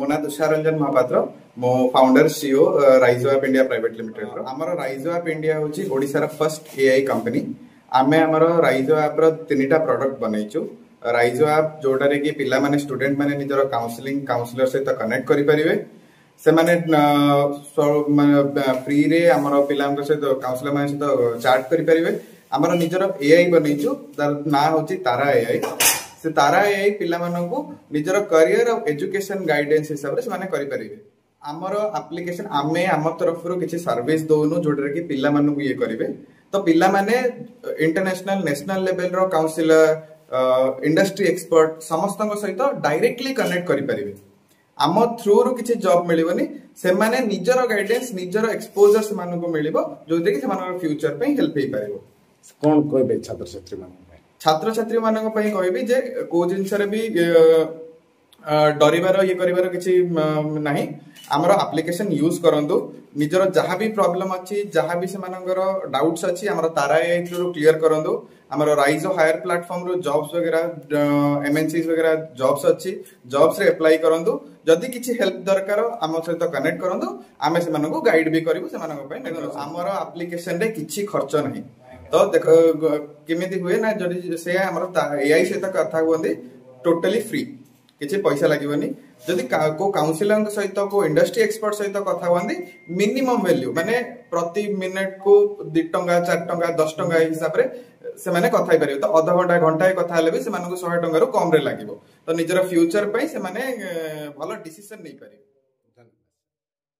मो ना तुषार रंजन महापात्र मो फाउंडर सीईओ राइजो ऐप इंडिया प्राइवेट लिमिटेड आमर राइजो ऐप इंडिया होची ओडिसा रा फर्स्ट एआई कंपनी आमे हमर राइजो ऐप रो तीनटा प्रोडक्ट बनैचु राइजो ऐप जोटारे कि पिला माने स्टूडेंट माने निजर काउंसलिंग काउंसलर सहित कनेक्ट करि परिबे से माने फ्री रे हमर पिला सहित काउंसलर माने सहित चैट करि परिबे हमर निजर एआई बनैचु तार ना होची तारा एआई से तारा एआई पिला मानकु निजर करियर और एजुकेशन गाइडेंस हिसाब रे माने करि परिबे हमर एप्लीकेशन आमे हमर तरफ रो किछि सर्विस दोनु जोडरे कि पिला मानकु ये करिवे तो पिला माने इंटरनेशनल नेशनल लेवल रो काउंसिलर इंडस्ट्री एक्सपर्ट समस्त सहित डायरेक्टली कनेक्ट करि परिबे आम थ्रू रु किछि जॉब मिलिबनी से माने निजर गाइडेंस निजर एक्सपोजर से मानकु मिलिबो जोदे कि से मानकर फ्यूचर पे हेल्प हे पारिबो कोन कहबे छात्र छात्री मानक कहबी जे को जिनस भी डरिबार ये करिबार किछि नाही हमर एप्लीकेशन यूज करंतु निजर जहां भी प्रॉब्लम अछि जहां भी से मानकर डाउट्स अछि हमर तारा एआई थ्रू क्लियर करंतु हमर राइजो हायर प्लेटफॉर्म रो जॉब्स वगैरह एमएनसीज वगैरह जॉब्स अछि जॉब्स रे अप्लाई करंतु जदि किछि हेल्प दरकार हम सहित कनेक्ट करंतु आमे से मानको गाइड भी करिवो से मानको पय हमर एप्लीकेशन रे किछि खर्च नाही तो देख केमिति हुए ना जदि से हमर एआई सहित कथा हुंदी टोटली फ्री किछि पैसा लागिवनी जदि को काउंसिलर सहित को इंडस्ट्री एक्सपर्ट सहित कथा हुंदी मिनिमम वैल्यू माने प्रति मिनिट को 2 टंका 4 टंका 10 टंका हिसाब रे से माने कथा पारे तो आधा घंटा घंटा कथा हेले भी से मानको 100 टंका रो कम रे लागिवो तो निजर फ्यूचर पई से माने भलो डिसीजन नै पारे।